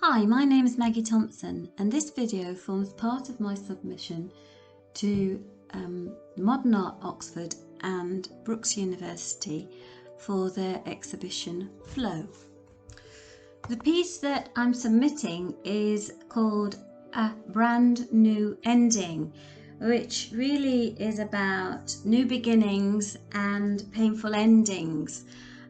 Hi, my name is Maggie Thompson and this video forms part of my submission to Modern Art Oxford and Brookes University for their exhibition Flow. The piece that I'm submitting is called A Brand New Ending, which really is about new beginnings and painful endings,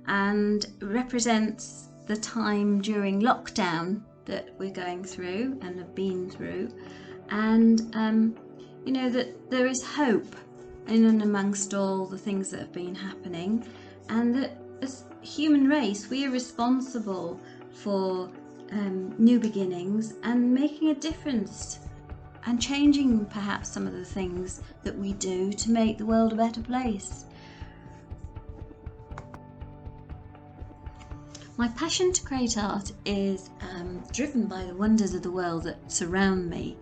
and represents the time during lockdown that we're going through and have been through, and you know that there is hope in and amongst all the things that have been happening, and that as human race we are responsible for new beginnings and making a difference and changing perhaps some of the things that we do to make the world a better place. My passion to create art is driven by the wonders of the world that surround me,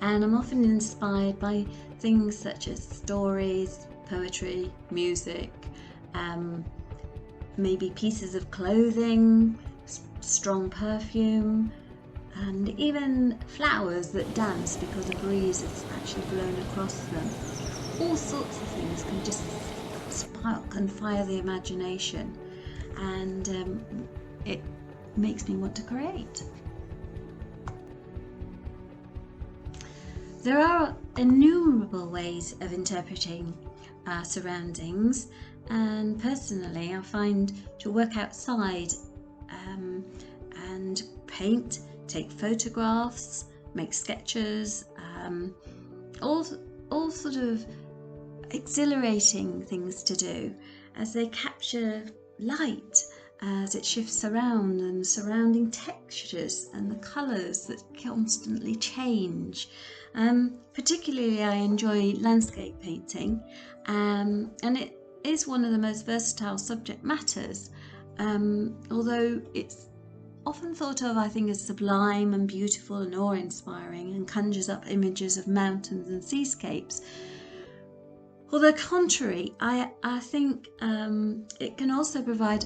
and I'm often inspired by things such as stories, poetry, music, maybe pieces of clothing, strong perfume, and even flowers that dance because a breeze has actually blown across them. All sorts of things can just spark and fire the imagination, and it makes me want to create. There are innumerable ways of interpreting our surroundings, and personally I find to work outside and paint, take photographs, make sketches, all sort of exhilarating things to do, as they capture light as it shifts around, and surrounding textures and the colours that constantly change. Particularly I enjoy landscape painting, and it is one of the most versatile subject matters, although it's often thought of, I think, as sublime and beautiful and awe-inspiring, and conjures up images of mountains and seascapes. Although contrary, I think it can also provide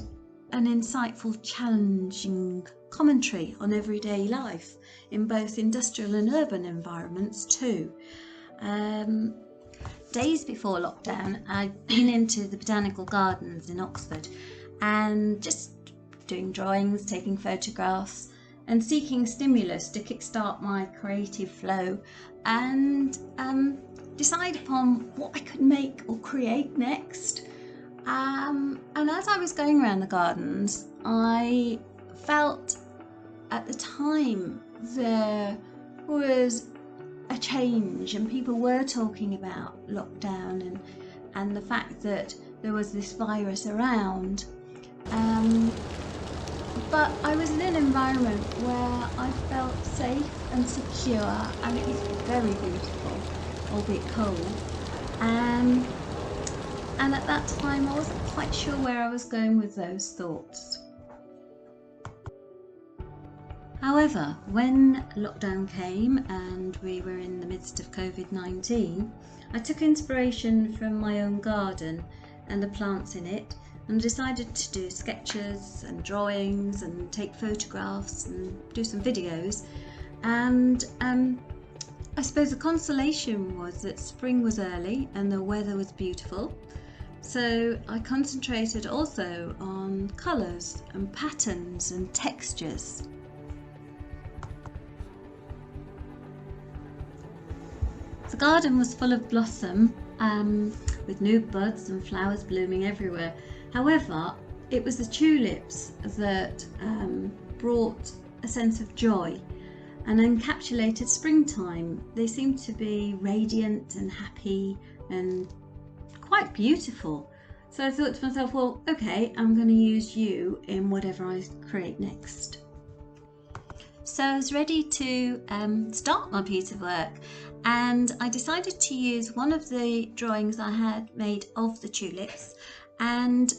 an insightful, challenging commentary on everyday life in both industrial and urban environments too. Days before lockdown, I'd been into the Botanical Gardens in Oxford and just doing drawings, taking photographs, and seeking stimulus to kickstart my creative flow and decide upon what I could make or create next. And as I was going around the gardens, I felt at the time there was a change, and people were talking about lockdown and the fact that there was this virus around. But I was in an environment where I felt safe and secure, and it was very beautiful, albeit cold. And at that time I wasn't quite sure where I was going with those thoughts. However, when lockdown came and we were in the midst of COVID-19, I took inspiration from my own garden and the plants in it, and decided to do sketches and drawings and take photographs and do some videos. And I suppose the consolation was that spring was early and the weather was beautiful, so I concentrated also on colours and patterns and textures. The garden was full of blossom, with new buds and flowers blooming everywhere. However, it was the tulips that brought a sense of joy and encapsulated springtime. They seemed to be radiant and happy and quite beautiful. So I thought to myself, well, okay, I'm going to use you in whatever I create next. So I was ready to start my piece of work, and I decided to use one of the drawings I had made of the tulips and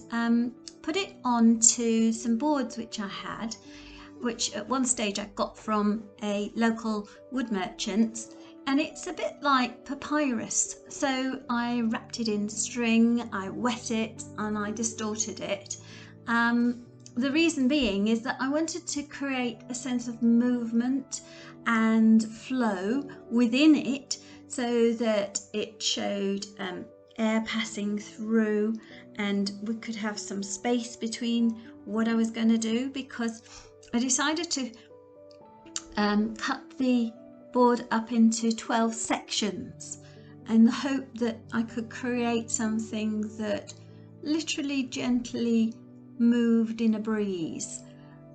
put it onto some boards which I had, which at one stage I got from a local wood merchant, and it's a bit like papyrus. So I wrapped it in string, I wet it and I distorted it. the reason being is that I wanted to create a sense of movement and flow within it, so that it showed air passing through, and we could have some space between what I was going to do, because I decided to cut the board up into 12 sections in the hope that I could create something that literally gently moved in a breeze,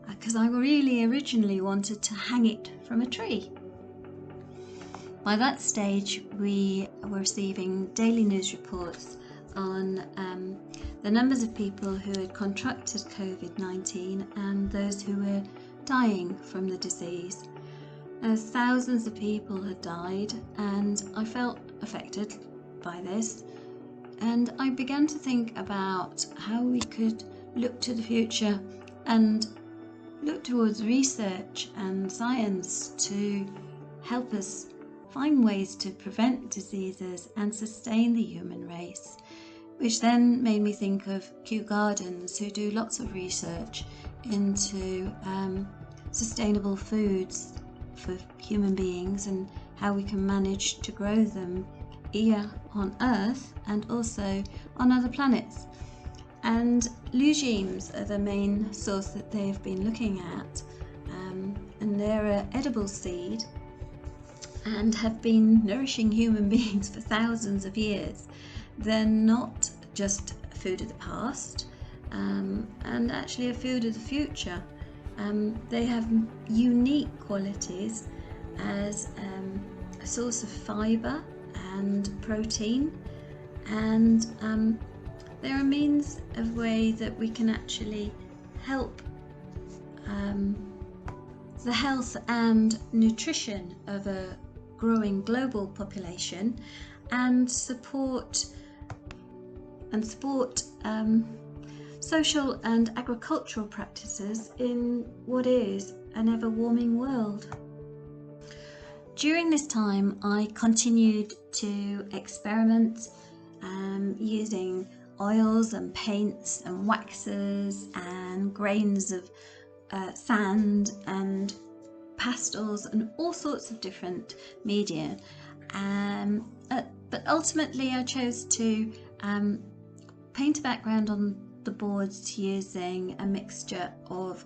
because I really originally wanted to hang it from a tree. By that stage, we were receiving daily news reports on the numbers of people who had contracted COVID-19 and those who were dying from the disease. As thousands of people had died, and I felt affected by this, and I began to think about how we could look to the future and look towards research and science to help us find ways to prevent diseases and sustain the human race, which then made me think of Kew Gardens, who do lots of research into sustainable foods for human beings and how we can manage to grow them here on Earth and also on other planets. And lugemes are the main source that they have been looking at, and they're an edible seed and have been nourishing human beings for thousands of years. They're not just a food of the past, and actually a food of the future. They have unique qualities as a source of fibre and protein, and they're a means of way that we can actually help the health and nutrition of a growing global population, and support social and agricultural practices in what is an ever-warming world. During this time, I continued to experiment using oils and paints and waxes and grains of sand and pastels and all sorts of different media. But ultimately I chose to paint a background on the boards using a mixture of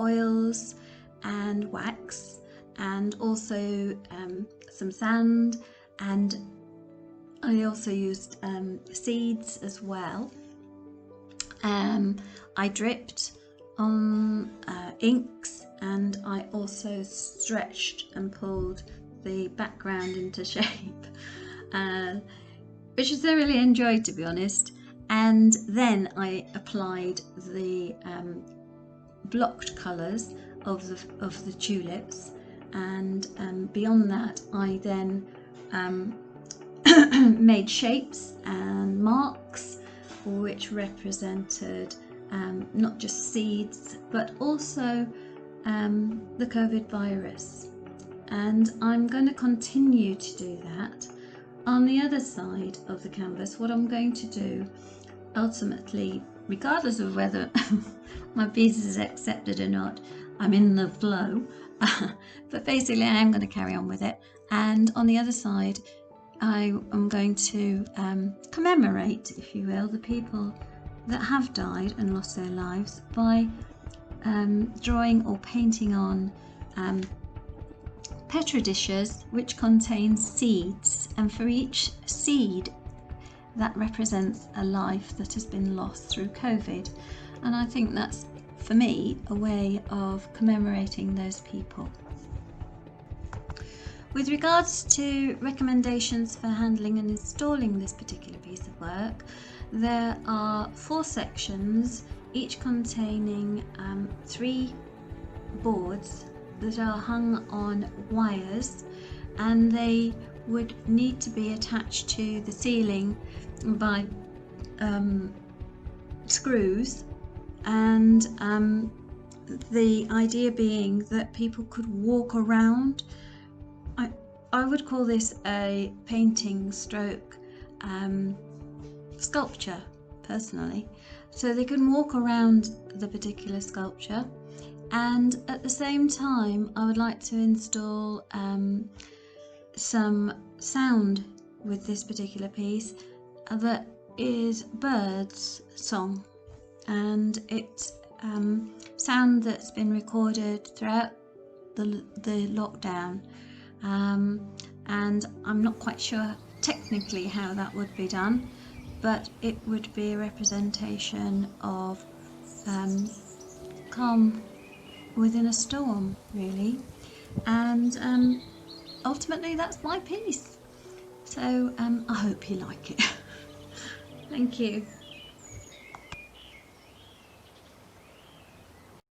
oils and wax, and also some sand, and I also used seeds as well. I dripped on inks, and I also stretched and pulled the background into shape, which I really enjoyed, to be honest. And then I applied the blocked colours of the tulips, and beyond that I then made shapes and marks which represented not just seeds but also the COVID virus. And I'm going to continue to do that. On the other side of the canvas, what I'm going to do ultimately, regardless of whether my piece is accepted or not, I'm in the flow, but basically I am going to carry on with it. And on the other side, I am going to commemorate, if you will, the people that have died and lost their lives by drawing or painting on petri dishes which contain seeds, and for each seed that represents a life that has been lost through COVID. And I think that's, for me, a way of commemorating those people. With regards to recommendations for handling and installing this particular piece of work, there are 4 sections, each containing 3 boards that are hung on wires, and they would need to be attached to the ceiling by screws, and the idea being that people could walk around. I would call this a painting stroke sculpture personally. so they can walk around the particular sculpture. And at the same time, I would like to install some sound with this particular piece that is birds' song, and it's sound that's been recorded throughout the lockdown, and I'm not quite sure technically how that would be done, but it would be a representation of calm within a storm, really, and ultimately that's my piece. So I hope you like it. Thank you.